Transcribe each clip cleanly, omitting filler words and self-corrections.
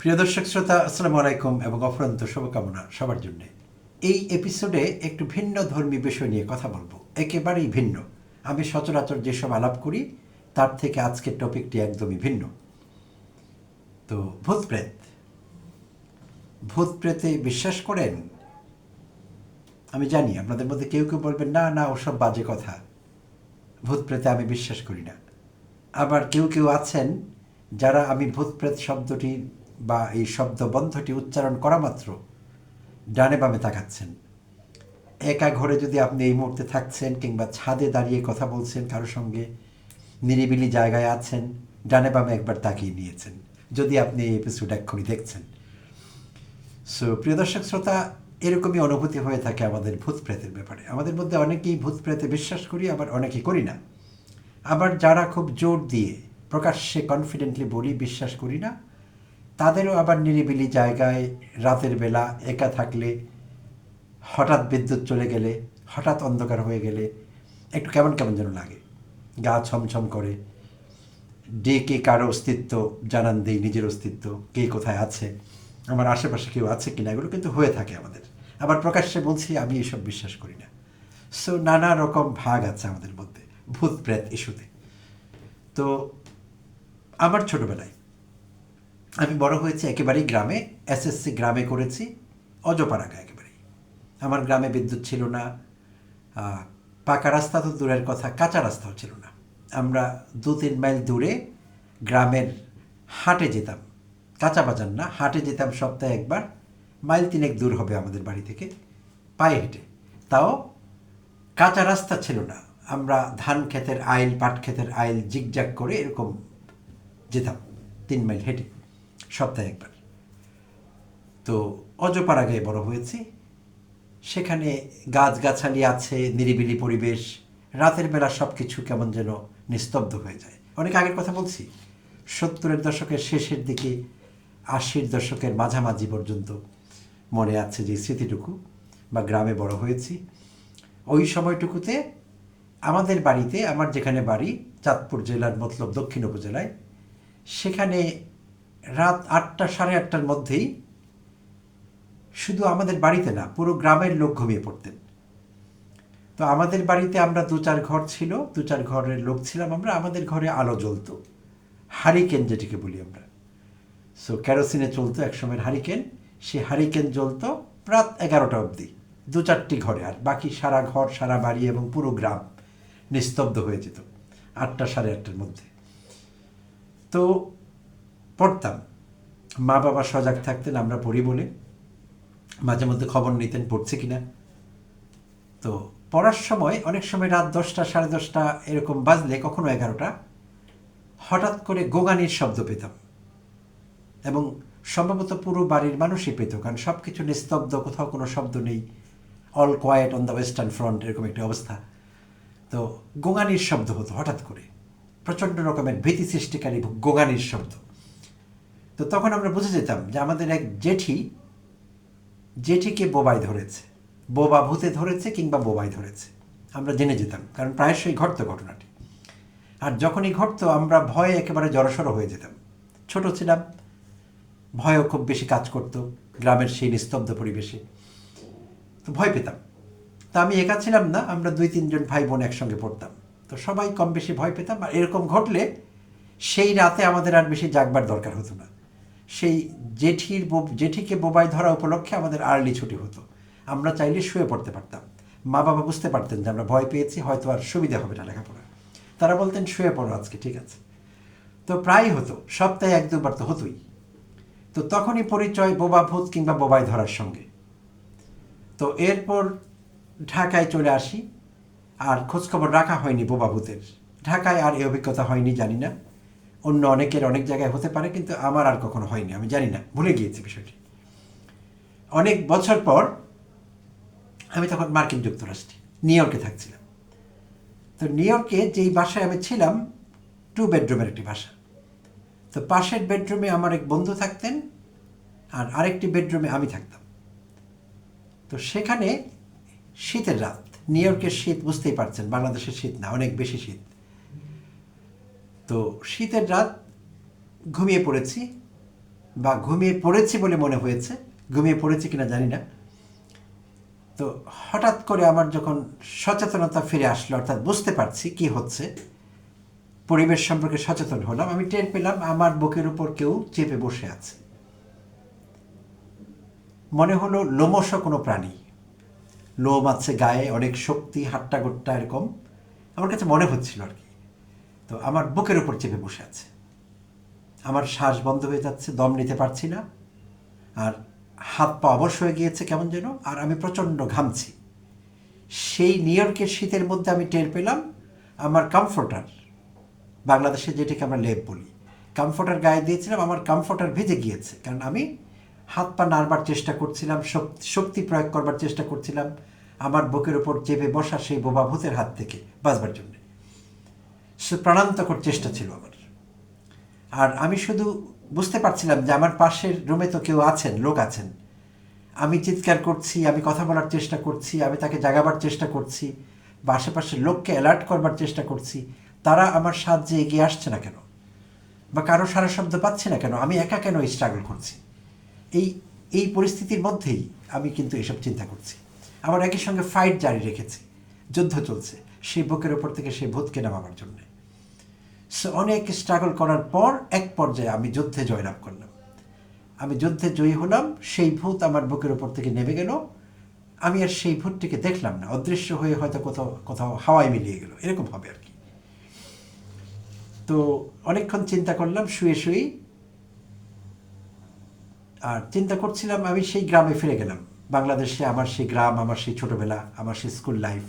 প্রিয় দর্শক শ্রোতা, আসসালামু আলাইকুম এবং অফুরন্ত শুভকামনা সবার জন্য। এই এপিসোডে একটু ভিন্ন ধর্মী বিষয় নিয়ে কথা বলবো, একেবারেই ভিন্ন। আমি সচরাচর যেসব আলাপ করি তার থেকে আজকের টপিকটি একদমই ভিন্ন। তো ভূত প্রেত, ভূত প্রেতে বিশ্বাস করেন? আমি জানি আপনাদের মধ্যে কেউ কেউ বলবেন না না ওসব বাজে কথা, ভূত প্রেতে আমি বিশ্বাস করি না। আবার কেউ কেউ আছেন যারা আমি ভূত প্রেত শব্দটি বা এই শব্দবন্ধটি উচ্চারণ করা মাত্র ডানে বামে তাকাচ্ছেন। একা ঘরে যদি আপনি এই মুহূর্তে থাকছেন কিংবা ছাদে দাঁড়িয়ে কথা বলছেন কারোর সঙ্গে, নিরিবিলি জায়গায় আছেন, ডানে বামে একবার তাকিয়ে নিয়েছেন, যদি আপনি এই এপিসোড এক্ষুনি দেখছেন। সো প্রিয় দর্শক শ্রোতা, এরকমই অনুভূতি হয়ে থাকে আমাদের ভূত প্রেতের ব্যাপারে। আমাদের মধ্যে অনেকেই ভূত প্রেতে বিশ্বাস করি, আবার অনেকেই করি না। আবার যারা খুব জোর দিয়ে প্রকাশ্যে কনফিডেন্টলি বলি বিশ্বাস করি না, তাদেরও আবার নিরিবিলি জায়গায় রাতের বেলা একা থাকলে, হঠাৎ বিদ্যুৎ চলে গেলে, হঠাৎ অন্ধকার হয়ে গেলে একটু কেমন কেমন যেন লাগে, গা ছমছম করে, ডেকে কারো অস্তিত্ব জানান দেই, নিজের অস্তিত্ব, কে কোথায় আছে, আমার আশেপাশে কেউ আছে কিনা, এগুলো কিন্তু হয়ে থাকে আমাদের। আবার প্রকাশ্যে বলছি আমি এসব বিশ্বাস করি না। সো নানা রকম ভাগ আছে আমাদের মধ্যে ভূত প্রেত ইস্যুতে। তো আমার ছোটবেলায়, আমি বড় হয়েছি একেবারেই গ্রামে, এসএসসি গ্রামে করেছি, অজপাড়াগা একেবারেই। আমার গ্রামে বিদ্যুৎ ছিল না, পাকা রাস্তা তো দূরের কথা, কাঁচা রাস্তাও ছিল না। আমরা 2-3 মাইল দূরে গ্রামের হাটে যেতাম, কাঁচা বাজার না, হাটে যেতাম সপ্তাহে একবার। মাইল 3 দূর হবে আমাদের বাড়ি থেকে, পায়ে হেঁটে। তাও কাঁচা রাস্তা ছিল না, আমরা ধান ক্ষেতের আইল, পাট ক্ষেতের আইল জিগজ্যাগ করে এরকম যেতাম 3 মাইল হেঁটে সপ্তাহে একবার। তো অজপাড়াগায় বড় হয়েছি, সেখানে গাছগাছালি আছে, নিরিবিলি পরিবেশ, রাতের বেলা সব কিছু কেমন যেন নিস্তব্ধ হয়ে যায়। অনেক আগের কথা বলছি, 70-এর দশকের শেষের দিকে, 80-র দশকের মাঝামাঝি পর্যন্ত মনে আছে যে স্মৃতিটুকু, বা গ্রামে বড় হয়েছি। ওই সময়টুকুতে আমাদের বাড়িতে, আমার যেখানে বাড়ি চাঁদপুর জেলার মতলব দক্ষিণ উপজেলায়, সেখানে রাত 8টা সাড়ে 8টার মধ্যেই, শুধু আমাদের বাড়িতে না, পুরো গ্রামের লোক ঘুমিয়ে পড়তেন। তো আমাদের বাড়িতে আমরা 2-4 ঘর ছিল, 2-4 ঘরের লোক ছিলাম আমরা, আমাদের ঘরে আলো জ্বলতো, হারিকেন যেটিকে বলি আমরা। সো কেরোসিনে চলতো একসময়ের হারিকেন, সে হারিকেন জ্বলতো রাত 11টা অবধি 2-4টি ঘরে, আর বাকি সারা ঘর, সারা বাড়ি এবং পুরো গ্রাম নিস্তব্ধ হয়ে যেত 8টা সাড়ে 8টার মধ্যে। তো পড়তাম, মা বাবা সজাগ থাকতেন আমরা পড়ি বলে, মাঝে মধ্যে খবর নিতেন পড়ছে কিনা। তো পড়ার সময় অনেক সময় রাত 10টা সাড়ে 10টা এরকম বাজলে, কখনো 11টা, হঠাৎ করে গোগানির শব্দ পেতাম, এবং সম্ভবত পুরো বাড়ির মানুষই পেত, কারণ সব কিছু নিস্তব্ধ, কোথাও কোনো শব্দ নেই, All Quiet on the Western Front, এরকম একটা অবস্থা। তো গোগানির শব্দ হতো হঠাৎ করে, প্রচণ্ড রকমের ভীতি সৃষ্টিকারী গোগানির শব্দ। তো তখন আমরা বুঝে যেতাম যে আমাদের এক জেঠিকে বোবাই ধরেছে, বোবা ভূতে ধরেছে কিংবা বোবাই ধরেছে, আমরা জেনে যেতাম, কারণ প্রায়শই ঘটতো ঘটনাটি। আর যখনই ঘটতো আমরা ভয়ে একেবারে জড়সড় হয়ে যেতাম, ছোট ছিলাম, ভয়ও খুব বেশি কাজ করতো গ্রামের সেই নিস্তব্ধ পরিবেশে, তো ভয় পেতাম। তা আমি একা ছিলাম না, আমরা 2-3 জন ভাই বোন একসঙ্গে পড়তাম, তো সবাই কম বেশি ভয় পেতাম। আর এরকম ঘটলে সেই রাতে আমাদের আর বেশি জাগবার দরকার হতো না, সেই জেঠিকে বোবাই ধরা উপলক্ষে আমাদের আর্লি ছুটি হতো, আমরা চাইলে শুয়ে পড়তে পারতাম। মা বাবা বুঝতে পারতেন যে আমরা ভয় পেয়েছি, হয়তো আর সুবিধা হবে না লেখাপড়া, তারা বলতেন শুয়ে পড়ো আজকে, ঠিক আছে। তো প্রায়ই হতো, সপ্তাহে 1-2 বার তো হতোই। তো তখনই পরিচয় বোবা ভূত কিংবা বোবাই ধরার সঙ্গে। তো এরপর ঢাকায় চলে আসি, আর খোঁজখবর রাখা হয়নি বোবা ভূতের। ঢাকায় আর এই অভিজ্ঞতা হয়নি, জানি না, অন্য অনেকের অনেক জায়গায় হতে পারে, কিন্তু আমার আর কখনো হয়নি, আমি জানি না, ভুলে গিয়েছি বিষয়টি। অনেক বছর পর আমি তখন মার্কিন যুক্তরাষ্ট্রে নিউ ইয়র্কে থাকছিলাম। তো নিউ ইয়র্কে যেই বাসায় আমি ছিলাম, 2 বেডরুমের একটি বাসা। তো পাশের বেডরুমে আমার এক বন্ধু থাকতেন, আর আরেকটি বেডরুমে আমি থাকতাম। তো সেখানে শীতের রাত, নিউ ইয়র্কের শীত বুঝতেই পারছেন, বাংলাদেশের শীত না, অনেক বেশি শীত। তো শীতের রাত, ঘুমিয়ে পড়েছি, বা ঘুমিয়ে পড়েছি বলে মনে হয়েছে, ঘুমিয়ে পড়েছি কিনা জানি না। তো হঠাৎ করে আমার যখন সচেতনতা ফিরে আসলো, অর্থাৎ বুঝতে পারছি কি হচ্ছে, পরিবেশ সম্পর্কে সচেতন হলাম, আমি টের পেলাম আমার বুকের উপর কেউ চেপে বসে আছে। মনে হলো লোমশ কোনো প্রাণী, লোম আছে গায়ে, অনেক শক্তি, হাট্টা গোট্টা এরকম আমার কাছে মনে হচ্ছিল আর কি। তো আমার বুকের উপর চেপে বসে আছে, আমার শ্বাস বন্ধ হয়ে যাচ্ছে, দম নিতে পারছি না, আর হাত পা অবশ হয়ে গিয়েছে কেমন যেন, আর আমি প্রচণ্ড ঘামছি। সেই নিউ ইয়র্কের শীতের মধ্যে আমি টের পেলাম আমার কমফোর্টার, বাংলাদেশে যেটাকে আমরা লেপ বলি, কমফোর্টার গায়ে দিয়েছিলাম, আমার কমফোর্টার ভিজে গিয়েছে, কারণ আমি হাত পা নাড়বার চেষ্টা করছিলাম, শক্তি প্রয়োগ করবার চেষ্টা করছিলাম আমার বুকের উপর চেপে বসা সেই বোবা ভূতের হাত থেকে বাঁচবার জন্য। সে প্রাণান্তকর চেষ্টা ছিল আমার। আর আমি শুধু বুঝতে পারছিলাম যে আমার পাশের রুমে তো কেউ আছেন, লোক আছেন। আমি চিৎকার করছি, আমি কথা বলার চেষ্টা করছি, আমি তাকে জাগাবার চেষ্টা করছি, বা আশেপাশের লোককে অ্যালার্ট করবার চেষ্টা করছি, তারা আমার সাহায্যে এগিয়ে আসছে না কেন, বা কারো সারা শব্দ পাচ্ছি না কেন, আমি একা কেন এই স্ট্রাগল করছি। এই এই পরিস্থিতির মধ্যেই আমি কিন্তু এসব চিন্তা করছি। আমার একই সঙ্গে ফাইট জারি রেখেছি, যুদ্ধ চলছে সেই বুকের ওপর থেকে সেই ভূতকে নামাবার জন্যে। সো অনেক স্ট্রাগল করার পর এক পর্যায়ে আমি যুদ্ধে জয়লাভ করলাম, আমি যুদ্ধে জয়ী হলাম, সেই ভূত আমার বুকের ওপর থেকে নেমে গেল। আমি আর সেই ভূতটিকে দেখলাম না, অদৃশ্য হয়ে হয়তো কোথাও কোথাও হাওয়ায় মিলিয়ে গেল, এরকম হবে আর কি। তো অনেকক্ষণ চিন্তা করলাম শুয়ে শুয়েই, আর চিন্তা করছিলাম আমি সেই গ্রামে ফিরে গেলাম, বাংলাদেশে আমার সেই গ্রাম, আমার সেই ছোটোবেলা, আমার সেই স্কুল লাইফ।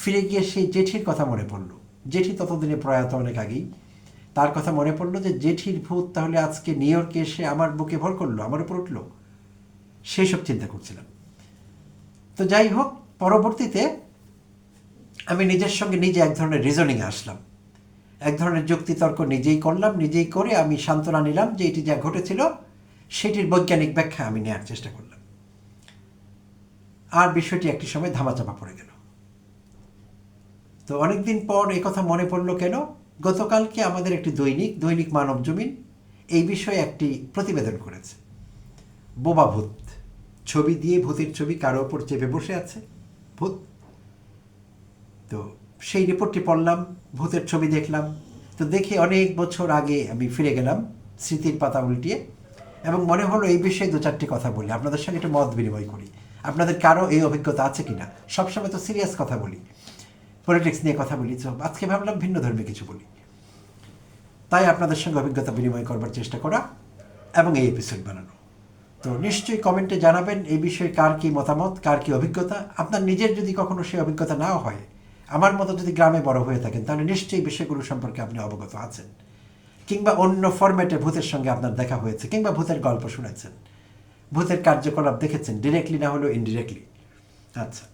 ফিরে গিয়ে সেই জেঠির কথা মনে পড়লো, জেঠি ততদিনে প্রয়াত অনেক আগেই। তার কথা মনে পড়লো যে জেঠির ভূত তাহলে আজকে নিউ ইয়র্কে এসে আমার বুকে ভর করলো, আমার উপর উঠলো, সেই সব চিন্তা করছিলাম। তো যাই হোক, পরবর্তীতে আমি নিজের সঙ্গে নিজে এক ধরনের রিজনিংয়ে আসলাম, এক ধরনের যুক্তিতর্ক নিজেই করলাম, নিজেই করে আমি সান্ত্বনা নিলাম যে এটি যা ঘটেছিল সেটির বৈজ্ঞানিক ব্যাখ্যা আমি নেওয়ার চেষ্টা করলাম। আর বিষয়টি একটি সময় ধামাচাপা পড়ে গেল। তো অনেকদিন পর এই কথা মনে পড়লো কেন, গতকালকে আমাদের একটি দৈনিক মানব জমিন এই বিষয়ে একটি প্রতিবেদন করেছে। বোবা ভূত ছবি দিয়ে, ভূতের ছবি, কারো ওপর চেপে বসে আছে ভূত। তো সেই রিপোর্টটি পড়লাম, ভূতের ছবি দেখলাম। তো দেখে অনেক বছর আগে আমি ফিরে গেলাম স্মৃতির পাতা উল্টিয়ে, এবং মনে হলো এই বিষয়ে দু চারটি কথা বলি, আপনাদের সঙ্গে একটু মত বিনিময় করি। আপনাদের কারো এই অভিজ্ঞতা আছে কিনা? সবসময় তো সিরিয়াস কথা বলি, পলিটিক্স নিয়ে কথা বলি, তো আজকে ভাবলাম ভিন্ন ধর্মী কিছু বলি। তাই আপনাদের সঙ্গে অভিজ্ঞতা বিনিময় করবার চেষ্টা করা এবং এই এপিসোড বানানো। তো নিশ্চয়ই কমেন্টে জানাবেন এই বিষয়ে কার কী মতামত, কার কী অভিজ্ঞতা। আপনার নিজের যদি কখনো সেই অভিজ্ঞতা নাও হয়, আমার মতো যদি গ্রামে বড় হয়ে থাকেন, তাহলে নিশ্চয়ই বিষয়গুলো সম্পর্কে আপনি অবগত আছেন, কিংবা অন্য ফরম্যাটে ভূতের সঙ্গে আপনার দেখা হয়েছে, কিংবা ভূতের গল্প শুনেছেন, ভূতের কার্যকলাপ দেখেছেন, ডিরেক্টলি না হলেও ইনডিরেক্টলি। আচ্ছা,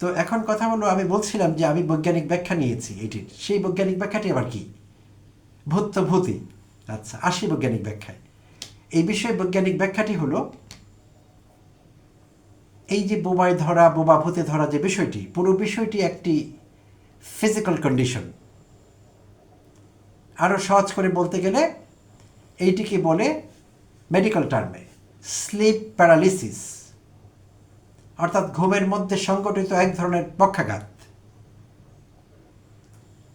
তো এখন কথা হলো, আমি বলছিলাম যে আমি বৈজ্ঞানিক ব্যাখ্যা নিয়েছি এটির, সেই বৈজ্ঞানিক ব্যাখ্যাটি আবার কি? ভূত তো ভূতই। আচ্ছা, আসি বৈজ্ঞানিক ব্যাখ্যায়। এই বিষয়ে বৈজ্ঞানিক ব্যাখ্যাটি হলো, এই যে বোবায় ধরা, বোবা ভূতে ধরা যে বিষয়টি, পুরো বিষয়টি একটি ফিজিক্যাল কন্ডিশন। আরও সহজ করে বলতে গেলে এইটিকে বলে মেডিকেল টার্মে স্লিপ প্যারালিসিস, অর্থাৎ ঘুমের মধ্যে সংঘটিত এক ধরনের পক্ষাঘাত।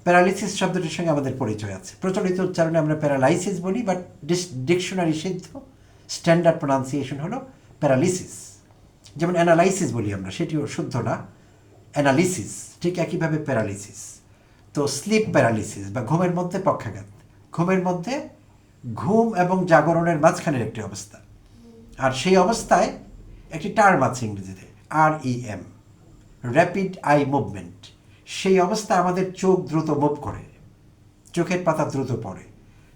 প্যারালিসিস শব্দটির সঙ্গে আমাদের পরিচয় আছে, প্রচলিত উচ্চারণে আমরা প্যারালাইসিস বলি, বাট ডিকশনারি সিদ্ধ স্ট্যান্ডার্ড প্রোনাউন্সিয়েশন হলো প্যারালিসিস। যেমন অ্যানালাইসিস বলি আমরা, সেটিও শুদ্ধ না, অ্যানালিসিস, ঠিক একইভাবে প্যারালিসিস। তো স্লিপ প্যারালিসিস বা ঘুমের মধ্যে পক্ষাঘাত, ঘুমের মধ্যে ঘুম এবং জাগরণের মাঝখানের একটি অবস্থা। আর সেই অবস্থায় একটি টার্ম আছে ইংরেজিতে, REM, র্যাপিড আই মুভমেন্ট। সেই অবস্থায় আমাদের চোখ দ্রুত মুভ করে, চোখের পাতা দ্রুত পড়ে।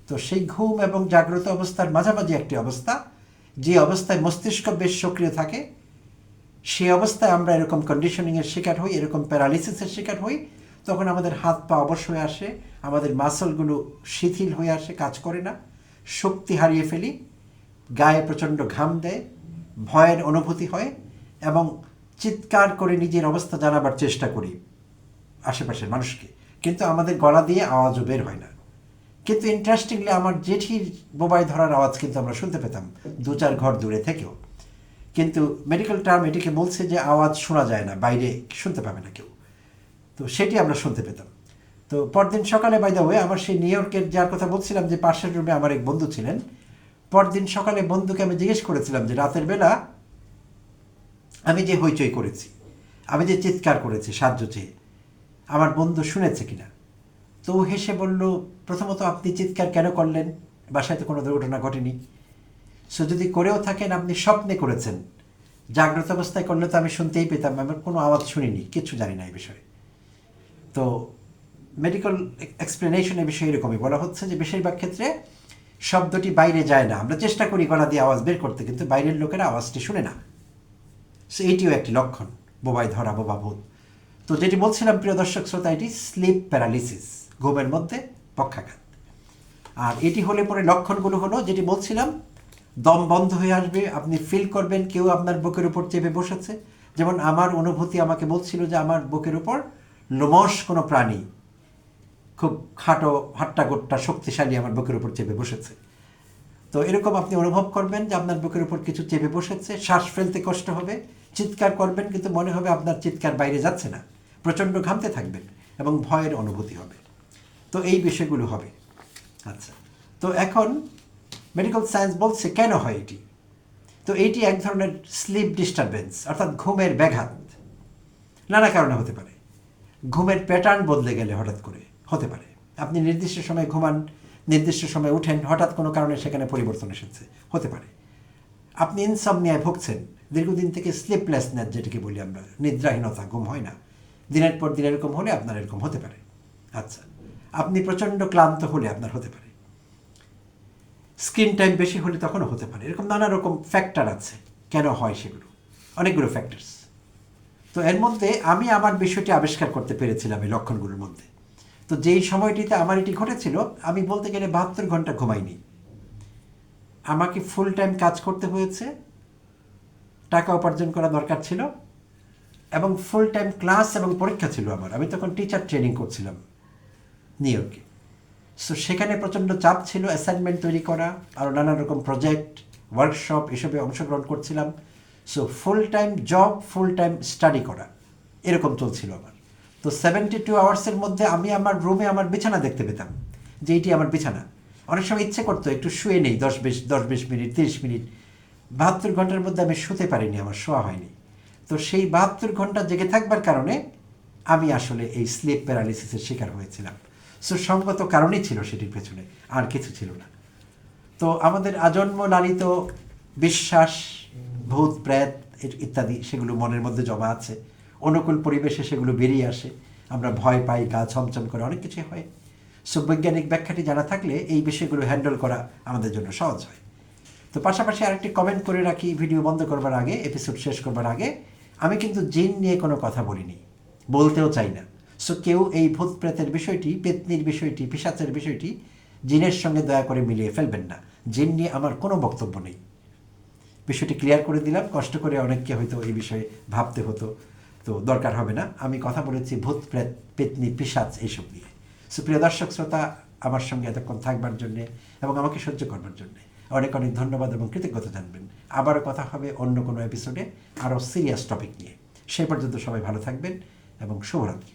তো সেই ঘুম এবং জাগ্রত অবস্থার মাঝামাঝি একটি অবস্থা, যে অবস্থায় মস্তিষ্ক বেশ সক্রিয় থাকে, সেই অবস্থায় আমরা এরকম কন্ডিশনিংয়ের শিকার হই, এরকম প্যারালিসিসের শিকার হই। তখন আমাদের হাত পা অবশ হয়ে আসে, আমাদের মাসলগুলো শিথিল হয়ে আসে, কাজ করে না, শক্তি হারিয়ে ফেলি, গায়ে প্রচণ্ড ঘাম দেয়, ভয়ের অনুভূতি হয়, এবং চিৎকার করে নিজের অবস্থা জানাবার চেষ্টা করি আশেপাশের মানুষকে, কিন্তু আমাদের গলা দিয়ে আওয়াজও বের হয় না। কিন্তু ইন্টারেস্টিংলি আমার জেঠির বোবাই ধরার আওয়াজ কিন্তু আমরা শুনতে পেতাম 2-4 ঘর দূরে থেকেও। কিন্তু মেডিকেল টার্ম এটিকে বলছে যে আওয়াজ শোনা যায় না, বাইরে শুনতে পাবে না কেউ, তো সেটি আমরা শুনতে পেতাম। তো পরদিন সকালে বাই দ্য ওয়ে আমার সেই নিউ ইয়র্কের যার কথা বলছিলাম যে পাশের রুমে আমার এক বন্ধু ছিলেন, পরদিন সকালে বন্ধুকে আমি জিজ্ঞেস করেছিলাম যে রাতের বেলা আমি যে হইচই করেছি, আমি যে চিৎকার করেছি সাহায্য চেয়ে, আমার বন্ধু শুনেছে কিনা। তো ও হেসে বলল, প্রথমত আপনি চিৎকার কেন করলেন, বাসায় তো কোনো দুর্ঘটনা ঘটেনি। সো যদি করেও থাকেন আপনি স্বপ্নে করেছেন, জাগ্রত অবস্থায় করলে তো আমি শুনতেই পেতাম, আমার কোনো আওয়াজ শুনিনি, কিচ্ছু জানি না এই বিষয়ে। তো মেডিকেল এক্সপ্লেনেশনের বিষয়ে এরকমই বলা হচ্ছে যে বেশিরভাগ ক্ষেত্রে শব্দটি বাইরে যায় না, আমরা চেষ্টা করি গলা দিয়ে আওয়াজ বের করতে, কিন্তু বাইরের লোকেরা আওয়াজটি শুনে না। সো এইটিও একটি লক্ষণ বোবাই ধরা, বোবা ভূত। তো যেটি বলছিলাম প্রিয় দর্শক শ্রোতা, এটি স্লিপ প্যারালিসিস, ঘুমের মধ্যে পক্ষাঘাত। আর এটি হলে পরে লক্ষণগুলো হলো যেটি বলছিলাম, দম বন্ধ হয়ে আসবে, আপনি ফিল করবেন কেউ আপনার বুকের উপর চেপে বসেছে। যেমন আমার অনুভূতি আমাকে বলছিল যে আমার বুকের উপর লোমশ কোনো প্রাণী খুব খাটো হাট্টাগোট্টা শক্তিশালী আমার বুকের উপর চেপে বসেছে। তো এরকম আপনি অনুভব করবেন যে আপনার বুকের উপর কিছু চেপে বসেছে, শ্বাস ফেলতে কষ্ট হবে, চিৎকার করবেন কিন্তু মনে হবে আপনার চিৎকার বাইরে যাচ্ছে না, প্রচণ্ড ঘামতে থাকবেন এবং ভয়ের অনুভূতি হবে। তো এই বিষয়গুলো হবে। আচ্ছা, তো এখন মেডিকেল সায়েন্স বলছে কেন হয় এটি। তো এইটি এক ধরনের স্লিপ ডিস্টারবেন্স, অর্থাৎ ঘুমের ব্যাঘাত। নানা কারণে হতে পারে। ঘুমের প্যাটার্ন বদলে গেলে হঠাৎ করে হতে পারে। আপনি নির্দিষ্ট সময় ঘুমান, নির্দিষ্ট সময় উঠেন, হঠাৎ কোনো কারণে সেখানে পরিবর্তন এসেছে, হতে পারে। আপনি ইনসমনিয়ায় ভুগছেন, দীর্ঘদিন থেকে স্লিপলেসনেস যেটাকে বলি আমরা, নিদ্রাহীনতা, ঘুম হয় না, দিনের পর দিন এরকম হলে আপনার এরকম হতে পারে। আচ্ছা, আপনি প্রচণ্ড ক্লান্ত হলে আপনার হতে পারে, স্ক্রিন টাইম বেশি হলে তখনও হতে পারে। এরকম নানা রকম ফ্যাক্টর আছে কেন হয়, সেগুলো অনেকগুলো ফ্যাক্টরস। তো এর মধ্যে আমি আমার বিষয়টি আবিষ্কার করতে পেরেছিলাম এই লক্ষণগুলোর মধ্যে। তো যেই সময়টিতে আমার এটি ঘটেছিল, আমি বলতে গেলে 72 ঘন্টা ঘুমাইনি, আমাকে ফুল টাইম কাজ করতে হয়েছে, টাকা উপার্জন করা দরকার ছিল, এবং ফুল টাইম ক্লাস এবং পরীক্ষা ছিল আমার। আমি তখন টিচার ট্রেনিং করছিলাম নিউ ইয়র্কে। সো সেখানে প্রচণ্ড চাপ ছিল, অ্যাসাইনমেন্ট তৈরি করা, আরও নানা রকম প্রজেক্ট, ওয়ার্কশপ, এসবে অংশগ্রহণ করছিলাম। So full time job, full time study করা, এরকম চলছিল আমার। তো 72 আওয়ার্সের মধ্যে আমি আমার রুমে আমার বিছানা দেখতে পেতাম যে এইটি আমার বিছানা। অনেক সময় ইচ্ছে করতো একটু শুয়ে নেই 10-20 মিনিট, 30 মিনিট। 72 ঘন্টার মধ্যে আমি শুতে পারিনি, আমার শোয়া হয়নি। তো সেই 72 ঘন্টা জেগে থাকবার কারণে আমি আসলে এই স্লিপ প্যারালিসিসের শিকার হয়েছিলাম। সো সঙ্গত কারণই ছিল সেটির পেছনে, আর কিছু ছিল না। তো আমাদের আজন্ম লালিত বিশ্বাস, ভূত প্রেত ইত্যাদি, সেগুলো মনের মধ্যে জমা আছে, অনুকূল পরিবেশে সেগুলো বেরিয়ে আসে, আমরা ভয় পাই, গা ছমছম করে, অনেক কিছু হয়। সো বৈজ্ঞানিক ব্যাখ্যাটি জানা থাকলে এই বিষয়গুলো হ্যান্ডেল করা আমাদের জন্য সহজ হয়। তো পাশাপাশি আরেকটি কমেন্ট করে রাখি, ভিডিও বন্ধ করবার আগে, এপিসোড শেষ করবার আগে, আমি কিন্তু জিন নিয়ে কোনো কথা বলিনি, বলতেও চাই না। সো কেউ এই ভূত প্রেতের বিষয়টি, পেতনির বিষয়টি, পিশাচের বিষয়টি জিনের সঙ্গে দয়া করে মিলিয়ে ফেলবেন না। জিন নিয়ে আমার কোনো বক্তব্য নেই। বিষয়টি ক্লিয়ার করে দিলাম, কষ্ট করে অনেককে হয়তো এই বিষয়ে ভাবতে হতো, তো দরকার হবে না। আমি কথা বলেছি ভূত প্রেত, পেতনি, পিশাচ এইসব নিয়ে। সো প্রিয় দর্শক শ্রোতা, আমার সঙ্গে এতক্ষণ থাকবার জন্যে এবং আমাকে সহ্য করবার জন্যে অনেক অনেক ধন্যবাদ এবং কৃতজ্ঞতা জানবেন। আবারও কথা হবে অন্য কোনো এপিসোডে আরও সিরিয়াস টপিক নিয়ে। সেই পর্যন্ত সবাই ভালো থাকবেন এবং শুভরাত্রি।